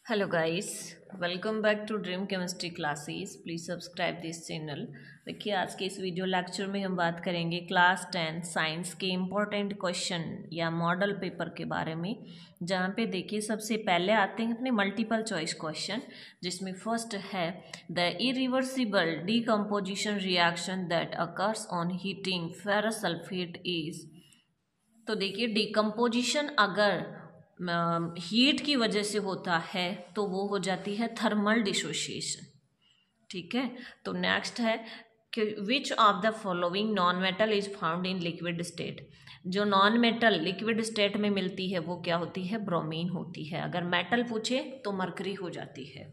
Hello guys, welcome back to Dream Chemistry classes. Please subscribe this channel. देखिए, आज के इस वीडियो लेक्चर में हम बात करेंगे क्लास 10 साइंस के इम्पोर्टेंट क्वेश्चन या मॉडल पेपर के बारे में, जहाँ पे देखिए सबसे पहले आते हैं अपने मल्टीपल चॉइस क्वेश्चन, जिसमें फर्स्ट है the irreversible decomposition reaction that occurs on heating ferrous sulphate is. तो देखिए, डिकम्पोजिशन अगर हीट की वजह से होता है तो वो हो जाती है थर्मल डिसोसिएशन। ठीक है, तो नेक्स्ट है कि विच of the following non metal is found in liquid state. जो नॉन मेटल लिक्विड स्टेट में मिलती है वो क्या होती है? ब्रोमीन होती है। अगर मेटल पूछे तो मरकरी हो जाती है।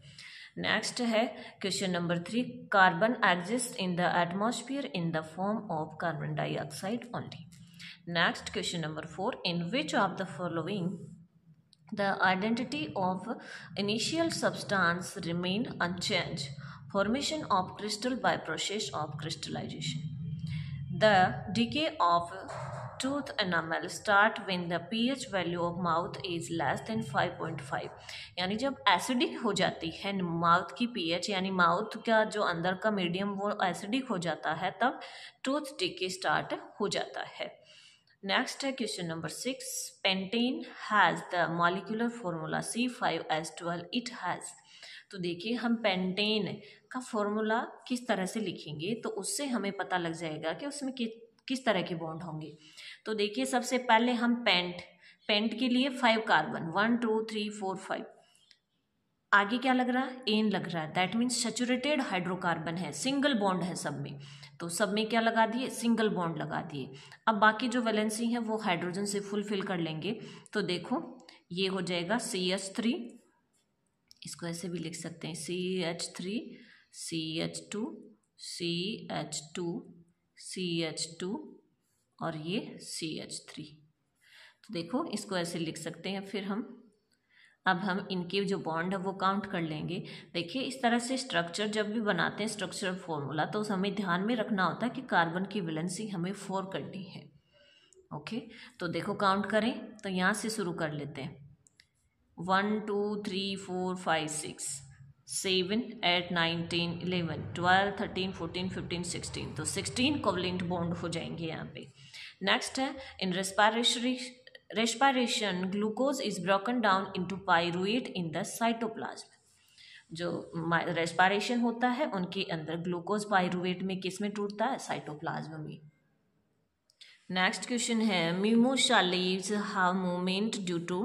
नेक्स्ट है question number 3, carbon exist in the atmosphere in the form of carbon dioxide only. Next, question number 4, in which of the following the identity of initial substance remain unchanged? Formation of crystal by process of crystallization. The decay of tooth enamel start when the pH value of mouth is less than 5.5। यानी जब acidic हो जाती है mouth की pH, यानी mouth का जो अंदर का मीडियम वो एसिडिक हो जाता है, तब टूथ डिके स्टार्ट हो जाता है। नेक्स्ट है question number 6, pentane has the molecular formula C5H12 it has. तो देखिए, हम पेंटेन का फॉर्मूला किस तरह से लिखेंगे तो उससे हमें पता लग जाएगा कि उसमें किस तरह के बॉन्ड होंगे। तो देखिए, सबसे पहले हम पेंट के लिए 5 कार्बन, 1 2 3 4 5, आगे क्या लग रहा है? एन लग रहा है। दैट मीन्स सैचुरेटेड हाइड्रोकार्बन है, सिंगल बॉन्ड है सब में, तो सब में क्या लगा दिए? सिंगल बॉन्ड लगा दिए। अब बाकी जो वैलेंसी है वो हाइड्रोजन से फुलफिल कर लेंगे। तो देखो, ये हो जाएगा CH3, इसको ऐसे भी लिख सकते हैं CH3 CH2 CH2 CH2 और ये CH3। तो देखो, इसको ऐसे लिख सकते हैं। फिर अब हम इनके जो बॉन्ड है वो काउंट कर लेंगे। देखिए, इस तरह से स्ट्रक्चर जब भी बनाते हैं स्ट्रक्चरल फॉर्मूला, तो हमें ध्यान में रखना होता है कि कार्बन की वैलेंसी हमें 4 करनी है। ओके, तो देखो काउंट करें तो यहाँ से शुरू कर लेते हैं। 1 2 3 4 5 6 7 8 9 10 11 12 13 14 15 16, तो 16 कोवलेंट बॉन्ड हो जाएंगे यहाँ पे। नेक्स्ट है, इन respiration glucose is broken down into pyruvate in the cytoplasm। जो रेस्पिरेशन होता है उनके अंदर ग्लूकोज पायरुवेट में किस में टूटता है? साइटोप्लाज्म में। नेक्स्ट क्वेश्चन है, mimosa leaves have movement due to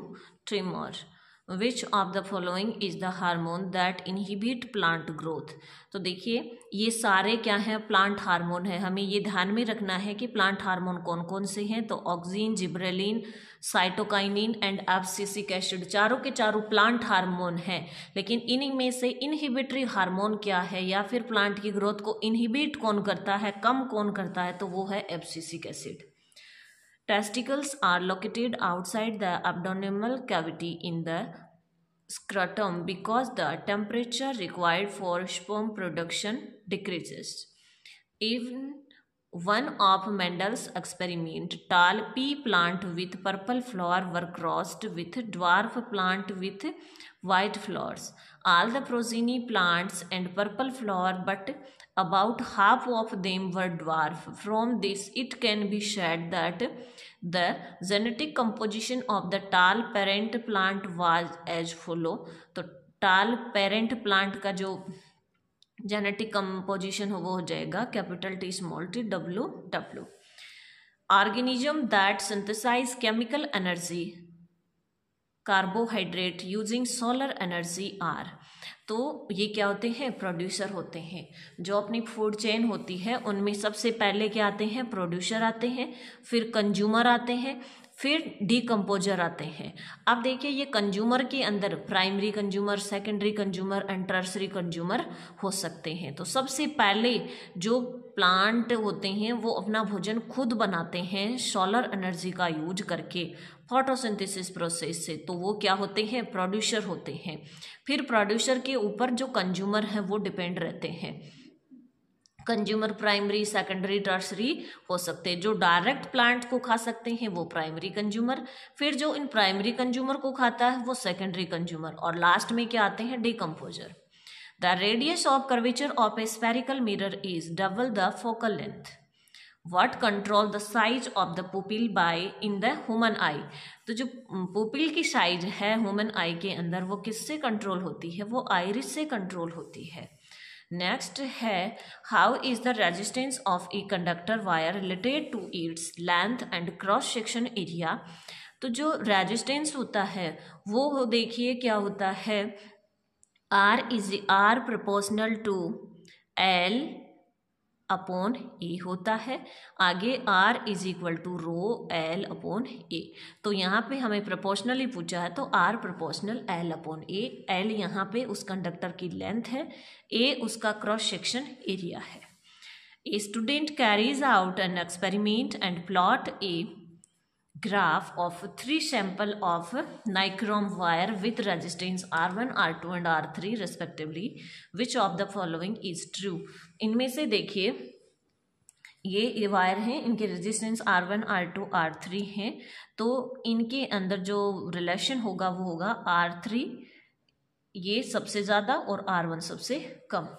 tremor. Which of the following is the hormone that inhibit plant growth. तो देखिए, ये सारे क्या हैं? प्लांट हार्मोन है। हमें ये ध्यान में रखना है कि प्लांट हार्मोन कौन कौन से हैं। तो auxin, gibberellin, cytokinin and abscisic acid, चारों के चारों प्लांट हार्मोन हैं। लेकिन इनमें से इनहिबिटरी हार्मोन क्या है, या फिर प्लांट की ग्रोथ को इनहिबिट कौन करता है, कम कौन करता है, तो वो है abscisic acid. Testicles are located outside the abdominal cavity in the scrotum because the temperature required for sperm production decreases. Even one of Mendel's experiment, tall pea plant with purple flower were crossed with dwarf plant with white flowers. All the progeny plants and purple flower, but about half of them were dwarf. From this, it can be said that the genetic composition of the tall parent plant was as follow। तो tall parent plant का जो genetic composition हो वो हो जाएगा capital T small t WW। Organism that synthesize chemical energy carbohydrate using solar energy are. तो ये क्या होते हैं? प्रोड्यूसर होते हैं। जो अपनी फूड चेन होती है उनमें सबसे पहले क्या आते हैं? प्रोड्यूसर आते हैं, फिर कंज्यूमर आते हैं, फिर डीकम्पोजर आते हैं। अब देखिए, ये कंज्यूमर के अंदर primary consumer, secondary consumer and tertiary consumer हो सकते हैं। तो सबसे पहले जो प्लांट होते हैं वो अपना भोजन खुद बनाते हैं सोलर एनर्जी का यूज करके, फोटोसिंथेसिस प्रोसेस से। तो वो क्या होते हैं? प्रोड्यूसर होते हैं। फिर प्रोड्यूसर के ऊपर जो कंज्यूमर हैं वो डिपेंड रहते हैं। कंज्यूमर प्राइमरी, सेकेंडरी, टर्सरी हो सकते हैं। जो डायरेक्ट प्लांट को खा सकते हैं वो प्राइमरी कंज्यूमर, फिर जो इन प्राइमरी कंज्यूमर को खाता है वो सेकेंडरी कंज्यूमर, और लास्ट में क्या आते हैं, decomposer. The radius of curvature of a spherical mirror is double the focal length. What control the size of the pupil by in the human eye. तो जो पुपिल की साइज है human आई के अंदर वो किससे कंट्रोल होती है, वो आइरिस से कंट्रोल होती है। नेक्स्ट है how is the resistance of a conductor wire related to its length and cross section area. तो जो रेजिस्टेंस होता है वो देखिए क्या होता है, R proportional to L upon A होता है। आगे R is equal to rho L upon A. तो यहाँ पे हमें प्रोपोर्शनली पूछा है तो R proportional L upon A. L यहाँ पे उस कंडक्टर की लेंथ है, ए उसका क्रॉस सेक्शन एरिया है। A student carries out an experiment and plot A graph of 3 sample of nichrome wire with resistance R1, R2 and R3 respectively. Which of the following is true? इनमें से देखिए ये wire हैं, इनके resistance R1, R2, R3 हैं, तो इनके अंदर जो रिलेशन होगा वो होगा R3 ये सबसे ज़्यादा और R1 सबसे कम।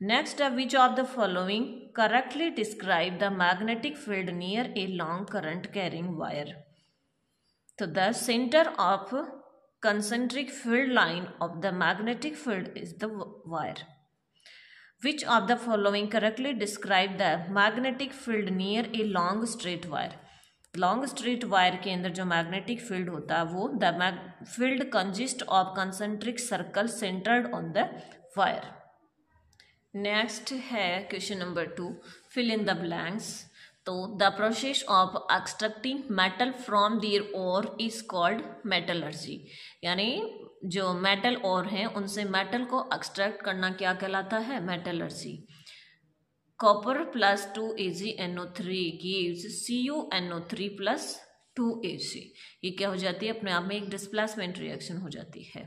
नेक्स्ट है which of the following correctly describe the magnetic field near a long current carrying wire. तो the centre of concentric field line of the magnetic field is the wire. Which of the following correctly describe the magnetic field near a long straight wire. Long straight wire के अंदर जो magnetic field होता है वो the field consist of concentric circle centred on the wire. Next है question number 2, fill in the blanks. तो the process of extracting metal from their ore is called metallurgy. यानी जो मेटल ओर हैं उनसे metal को एक्सट्रैक्ट करना क्या कहलाता है, metallurgy. Copper plus 2AgNO3 gives CuNO3 plus 2Ag। ये क्या हो जाती है, अपने आप में एक डिस्प्लेसमेंट रिएक्शन हो जाती है।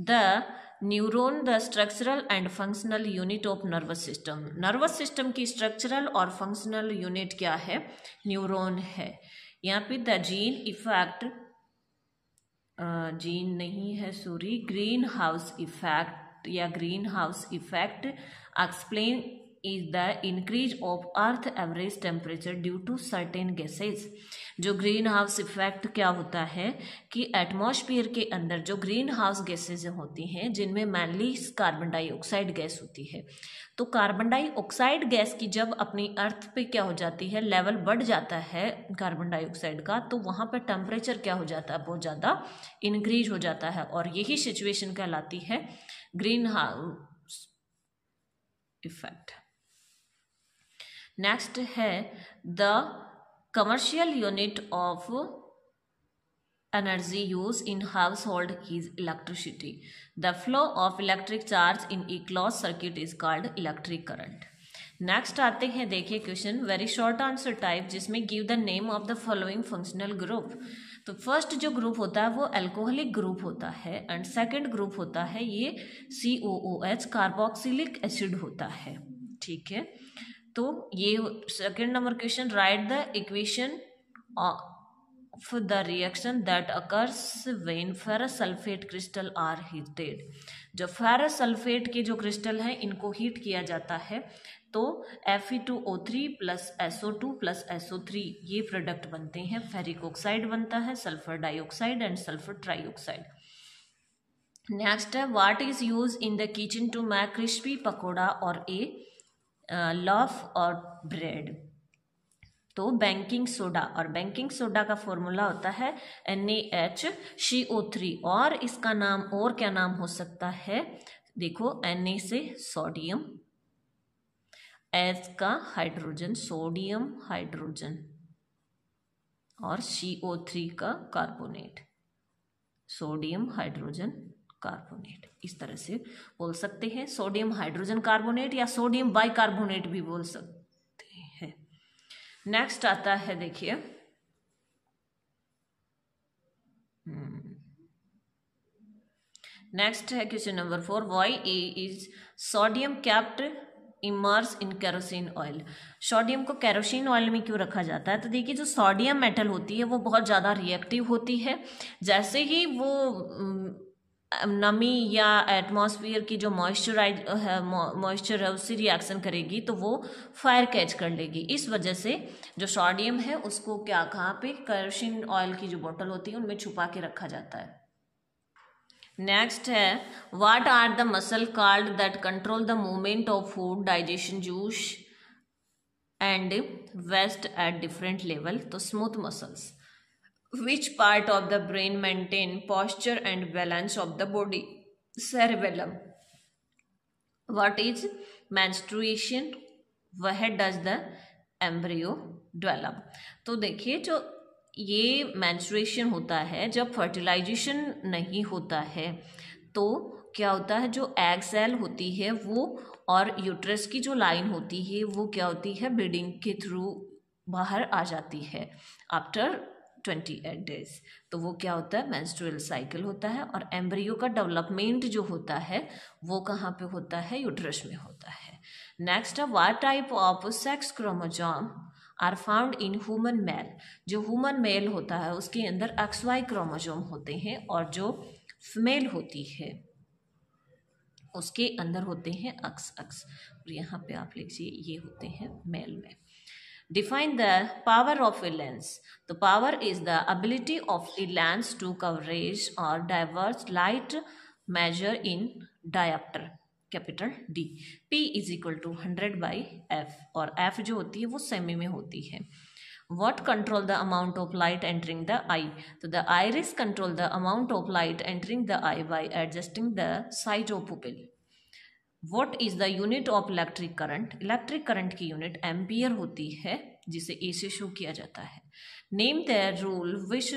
The neuron the structural and functional unit of nervous system. Nervous system की स्ट्रक्चरल और फंक्शनल यूनिट क्या है, न्यूरॉन है। यहाँ पे द जीन इफेक्ट, जीन नहीं है सॉरी, ग्रीन हाउस इफेक्ट या green house effect explain is the increase of earth average temperature due to certain gases. जो ग्रीन हाउस इफेक्ट क्या होता है कि एटमॉस्फेयर के अंदर जो ग्रीन हाउस गैसेज होती हैं जिनमें मेनली कार्बन डाइऑक्साइड गैस होती है, तो कार्बन डाइऑक्साइड गैस की जब अपनी अर्थ पे क्या हो जाती है, लेवल बढ़ जाता है कार्बन डाइऑक्साइड का, तो वहाँ पर टेम्परेचर क्या हो जाता है, बहुत ज़्यादा इंक्रीज हो जाता है, और यही सिचुएशन कहलाती है ग्रीन हाउस इफेक्ट। नेक्स्ट है the commercial unit of energy use in household is electricity. The flow of electric charge in a close circuit is called electric current. Next आते हैं, देखिए question very short answer type, जिसमें give the name of the following functional group. तो first जो group होता है वो alcoholic group होता है, एंड सेकंड ग्रुप होता है ये COOH कार्बोक्सिलिक एसिड होता है। ठीक है, तो ये second number question, right the equation of the reaction that occurs when ferrous sulphate crystal are heated. जो फेरस सल्फेट के जो क्रिस्टल हैं इनको हीट किया जाता है तो Fe2O3 plus SO2 plus SO3 ये प्रोडक्ट बनते हैं, फेरिक ऑक्साइड बनता है, sulphur dioxide and sulphur trioxide. Next है what is use in the kitchen to make crispy pakora और ए लॉफ और ब्रेड। तो बेकिंग सोडा, और बेकिंग सोडा का फॉर्मूला होता है NaHCO3, और इसका नाम और क्या नाम हो सकता है, देखो Na से सोडियम, H का हाइड्रोजन, सोडियम हाइड्रोजन, और CO3 का कार्बोनेट, सोडियम हाइड्रोजन कार्बोनेट। इस तरह से बोल सकते हैं, सोडियम हाइड्रोजन कार्बोनेट या सोडियम बाइकार्बोनेट भी बोल सकते हैं। नेक्स्ट आता है, देखिए नेक्स्ट है question number 4, why a is sodium kept immerse in kerosene oil. Sodium को केरोसिन ऑयल में क्यों रखा जाता है? तो देखिए जो सोडियम मेटल होती है वो बहुत ज़्यादा रिएक्टिव होती है। जैसे ही वो नमी या एटमॉस्फेयर की जो मॉइस्चर है उससे रिएक्शन करेगी तो वो फायर कैच कर लेगी। इस वजह से जो सोडियम है उसको क्या कहाँ पे केरोसिन ऑयल की जो बोतल होती है उनमें छुपा के रखा जाता है। नेक्स्ट है what are the muscle called that control the movement of food, digestion, juice and waste at different level? तो smooth muscles. Which part of the brain maintain posture and balance of the body? Cerebellum. What is menstruation? Where does the embryo develop? तो देखिए जो ये menstruation होता है जब fertilization नहीं होता है तो क्या होता है, जो एग सेल होती है वो और यूट्रस की जो लाइन होती है वो क्या होती है, ब्लीडिंग के थ्रू बाहर आ जाती है आफ्टर 28 डेज। तो वो क्या होता है, मेंस्ट्रुअल साइकिल होता है। और एम्ब्रियो का डेवलपमेंट जो होता है वो कहाँ पे होता है, यूट्रस में होता है। नेक्स्ट है what type of sex chromosome are found in human male? जो ह्यूमन मेल होता है उसके अंदर XY क्रोमोसोम होते हैं और जो फीमेल होती है उसके अंदर होते हैं XX। और यहाँ पे आप लिखिए ये होते हैं मेल में। Define the power of a lens. The power is the ability of a lens to coverage or diverge light measure in diopter, capital D. P is equal to 100 by F और F जो होती है वो semi में होती है। What control the amount of light entering the eye? तो the iris control the amount of light entering the eye by adjusting the size of pupil. What is the unit of electric current? Electric current की unit ampere होती है जिसे A से show किया जाता है। Name the rule which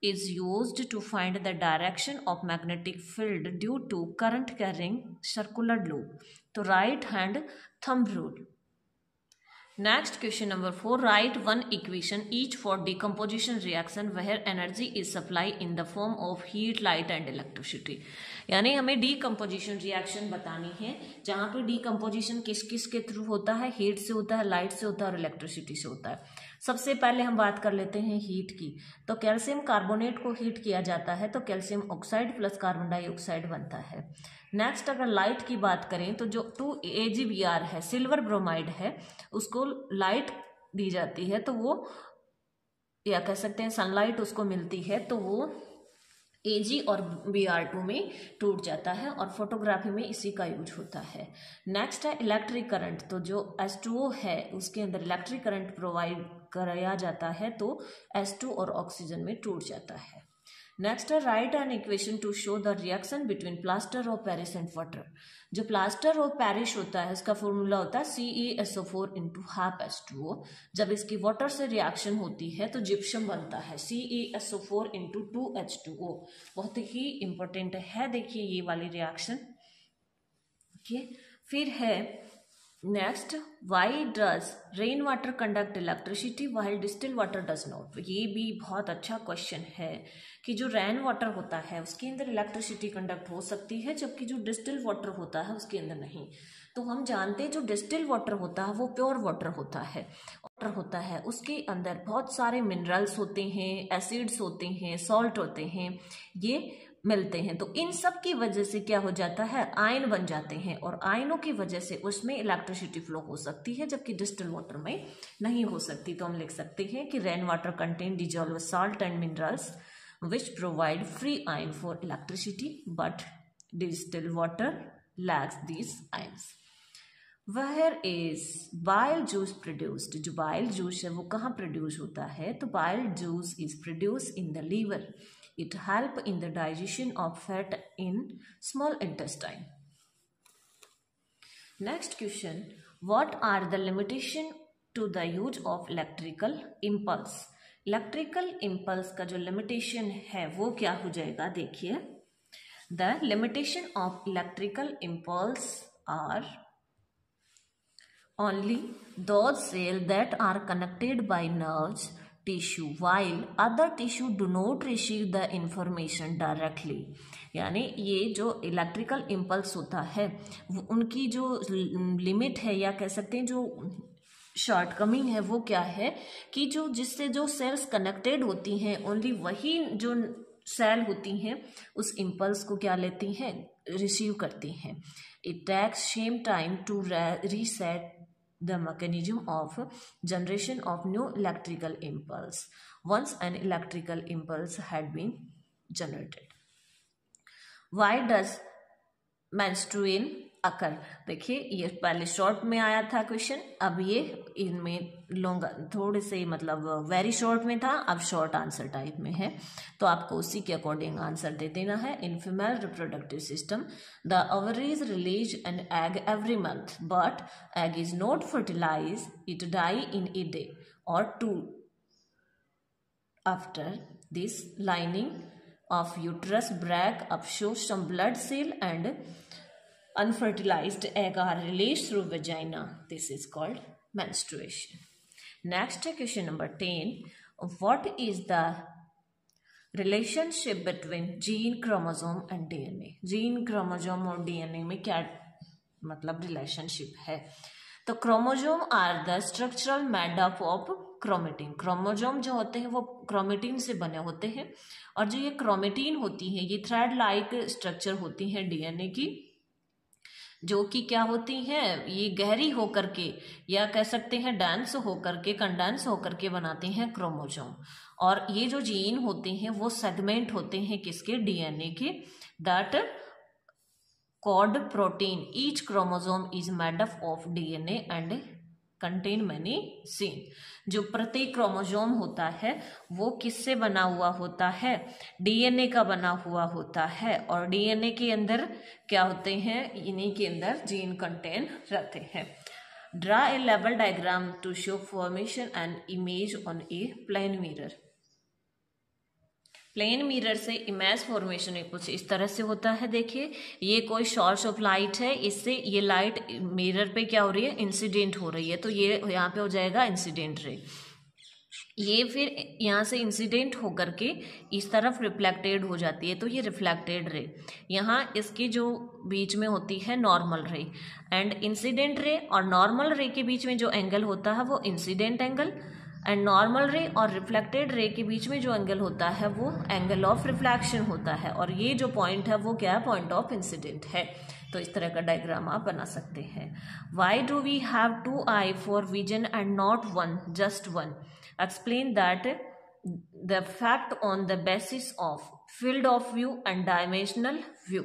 is used to find the direction of magnetic field due to current carrying circular loop? तो right hand thumb rule. Next question number 4. Write one equation each for decomposition reaction where energy is supplied in the form of heat, light and electricity. यानी हमें decomposition reaction बतानी है जहाँ पे decomposition किस किस के थ्रू होता है, हीट से होता है, लाइट से होता है और इलेक्ट्रिसिटी से होता है। सबसे पहले हम बात कर लेते हैं हीट की। तो कैल्शियम कार्बोनेट को हीट किया जाता है तो calcium oxide plus carbon dioxide बनता है। नेक्स्ट अगर लाइट की बात करें तो जो 2AgBr है, सिल्वर ब्रोमाइड है, उसको लाइट दी जाती है तो वो या कह सकते हैं सनलाइट उसको मिलती है तो वो Ag और Br2 में टूट जाता है और फोटोग्राफी में इसी का यूज होता है। नेक्स्ट है इलेक्ट्रिक करंट। तो जो H2O है उसके अंदर इलेक्ट्रिक करंट प्रोवाइड कराया जाता है तो H2 और ऑक्सीजन में टूट जाता है। नेक्स्ट है right an equation two show the reaction between plaster of Paris and water. जो प्लास्टर ऑफ पेरिस होता है उसका फॉर्मूला होता है CeSO4 इंटू हाफ H2O। जब इसकी वाटर से रिएक्शन होती है तो जिप्सम बनता है CeSO4 इंटू 2H2O। बहुत ही इंपॉर्टेंट है, देखिए ये वाली रिएक्शन। ओके, फिर है next why does rain water conduct electricity while distil water does not? ये भी बहुत अच्छा क्वेश्चन है कि जो रेन वाटर होता है उसके अंदर इलेक्ट्रिसिटी कंडक्ट हो सकती है जबकि जो डिस्टिल वाटर होता है उसके अंदर नहीं। तो हम जानते हैं जो डिस्टिल वाटर होता है वो प्योर वाटर होता है उसके अंदर बहुत सारे मिनरल्स होते हैं, एसिड्स होते हैं, सॉल्ट होते हैं, ये मिलते हैं। तो इन सब की वजह से क्या हो जाता है, आयन बन जाते हैं और आयनों की वजह से उसमें इलेक्ट्रिसिटी फ्लो हो सकती है जबकि डिस्टिल वाटर में नहीं हो सकती। तो हम लिख सकते हैं कि rain water contain dissolve salt and minerals which provide free ion for electricity but distilled water lacks these ions. Where is bile juice produced? जो bile juice है वो कहाँ प्रोड्यूस होता है? तो bile juice is produced in the liver. It help in the digestion of fat in small intestine. Next question, what are the limitation to the use of electrical impulse? Electrical impulse का जो limitation है वो क्या हो जाएगा, देखिए the limitation of electrical impulse are only those cell that are connected by nerves tissue while other tissue do not receive the information directly। यानी ये जो इलेक्ट्रिकल इम्पल्स होता है उनकी जो लिमिट है या कह सकते हैं जो शॉर्टकमिंग है वो क्या है कि जो जिससे जो सेल्स कनेक्टेड होती हैं ओनली वही जो सेल होती हैं उस इम्पल्स को क्या लेती हैं, रिसीव करती हैं। It takes same time to reset the mechanism of generation of new electrical impulse once an electrical impulse had been generated। Why does menstruation occur? देखिए ये पहले शॉर्ट में आया था क्वेश्चन, अब ये इनमें लॉन्ग थोड़े से मतलब वेरी शॉर्ट में था, अब शॉर्ट आंसर टाइप में है, तो आपको उसी के अकॉर्डिंग आंसर दे देना है। In female reproductive system the ovaries release an egg every month but egg is not fertilize, it die in a day or two. After this lining of uterus break up, shows some blood cell and unfertilized egg are released through vagina. This is called menstruation. Next question number 10. What is the relationship between gene, chromosome and DNA? Gene, chromosome और DNA में क्या मतलब relationship है? तो chromosome are the structural made up of chromatin. Chromosome जो होते हैं वो क्रोमेटिन से बने होते हैं और जो ये क्रोमेटिन होती है ये थ्रेड लाइक स्ट्रक्चर होती है डीएनए की, जो कि क्या होती हैं, ये गहरी होकर के या कह सकते हैं डेंस होकर के, कंडेंस होकर के बनाते हैं क्रोमोजोम। और ये जो जीन होते हैं वो सेगमेंट होते हैं किसके, डीएनए के, that code protein. Each chromosome is made up of DNA and contain many gene। जो प्रत्येक क्रोमोजोम होता है वो किससे बना हुआ होता है, डीएनए का बना हुआ होता है, और डीएनए के अंदर क्या होते हैं, इन्हीं के अंदर जीन कंटेन रहते हैं। Draw a level diagram to show formation and image on a plane mirror. Plane mirror से इमेज फॉर्मेशन कुछ इस तरह से होता है। देखिए ये कोई सोर्स ऑफ लाइट है, इससे ये लाइट मिरर पे क्या हो रही है, इंसिडेंट हो रही है, तो ये यहाँ पे हो जाएगा इंसिडेंट रे। ये फिर यहाँ से इंसिडेंट होकर के इस तरफ रिफ्लेक्टेड हो जाती है, तो ये रिफ्लेक्टेड रे। यहाँ इसकी जो बीच में होती है नॉर्मल रे, एंड इंसिडेंट रे और नॉर्मल रे के बीच में जो एंगल होता है वो इंसिडेंट एंगल, एंड नॉर्मल रे और रिफ्लेक्टेड रे के बीच में जो एंगल होता है वो एंगल ऑफ रिफ्लेक्शन होता है, और ये जो पॉइंट है वो क्या है, पॉइंट ऑफ इंसिडेंट है। तो इस तरह का डायग्राम आप बना सकते हैं। Why do we have 2 eye for vision and not 1, just 1? Explain that the fact on the basis of field of view and dimensional view.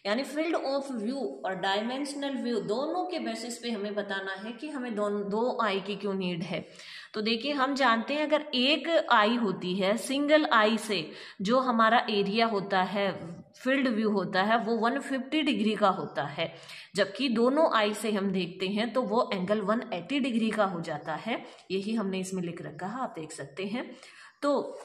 यानी फील्ड ऑफ व्यू और डायमेंशनल व्यू दोनों के बेसिस पे हमें बताना है कि हमें दो आई की क्यों नीड है। तो देखिए हम जानते हैं अगर एक आई होती है, सिंगल आई से जो हमारा एरिया होता है, फील्ड व्यू होता है वो 150 डिग्री का होता है, जबकि दोनों आई से हम देखते हैं तो वो एंगल 180 डिग्री का हो जाता है। यही हमने इसमें लिख रखा है, आप देख सकते हैं। तो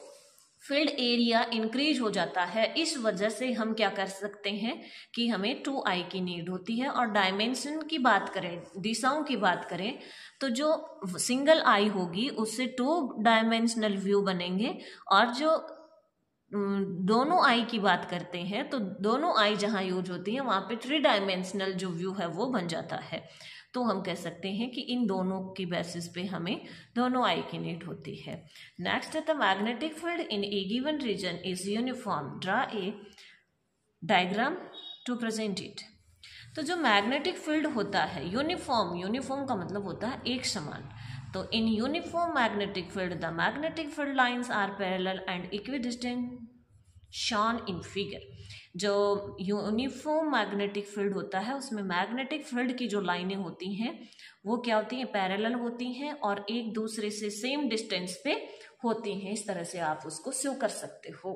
फील्ड एरिया इंक्रीज हो जाता है, इस वजह से हम क्या कर सकते हैं कि हमें 2 आई की नीड होती है। और डायमेंशन की बात करें, दिशाओं की बात करें, तो जो सिंगल आई होगी उससे 2 डायमेंशनल व्यू बनेंगे, और जो दोनों आई की बात करते हैं तो दोनों आई जहाँ यूज होती है वहाँ पे 3 डायमेंशनल जो व्यू है वो बन जाता है। तो हम कह सकते हैं कि इन दोनों की बेसिस पे हमें दोनों आई की नीड होती है। नेक्स्ट है the magnetic field in a given region is uniform. Draw a diagram to present it. तो जो मैग्नेटिक फील्ड होता है यूनिफॉर्म, यूनिफॉर्म का मतलब होता है एक समान। तो in uniform magnetic field the magnetic field lines are parallel and equidistant shown in figure. जो यूनिफॉर्म मैग्नेटिक फील्ड होता है उसमें मैग्नेटिक फील्ड की जो लाइनें होती हैं वो क्या होती हैं, पैरेलल होती हैं और एक दूसरे से सेम डिस्टेंस पे होती हैं। इस तरह से आप उसको शो कर सकते हो।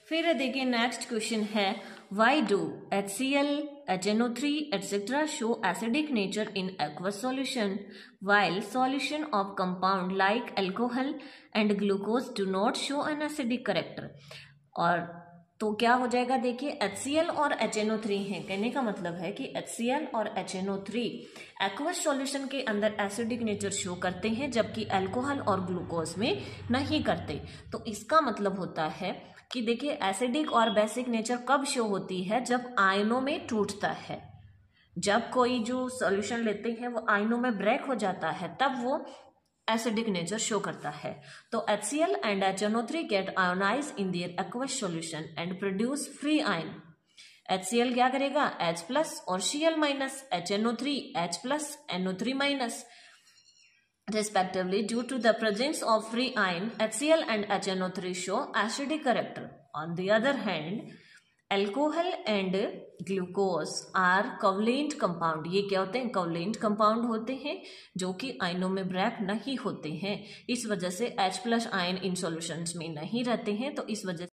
फिर देखिए नेक्स्ट क्वेश्चन है why do HCl, HNO3 etcetera show acidic nature in aqueous solution while solution of compound like alcohol and glucose do not show an acidic character। और तो क्या हो जाएगा, देखिए HCl और HNO3 है, कहने का मतलब है कि HCl और HNO3 एक्वस सॉल्यूशन के अंदर एसिडिक नेचर शो करते हैं, जबकि अल्कोहल और ग्लूकोज में नहीं करते। तो इसका मतलब होता है कि देखिए एसिडिक और बेसिक नेचर कब शो होती है, जब आयनों में टूटता है। जब कोई जो सॉल्यूशन लेते हैं वो आयनों में ब्रेक हो जाता है, तब वो एसिडिक नेचर शो करता है। तो HCl and HNO3 get ionized in their aqueous solution and produce free ion. HCl क्या करेगा, H प्लस और Cl minus, HNO3 H plus NO3 minus respectively. Due to the presence of free ion, HCl and HNO3 show acidic character. On the other hand, alcohol and glucose are covalent compound. ये क्या होते हैं, covalent compound होते हैं जो कि आयनों में ब्रेक नहीं होते हैं। इस वजह से H प्लस आयन इन सॉल्यूशंस में नहीं रहते हैं, तो इस वजह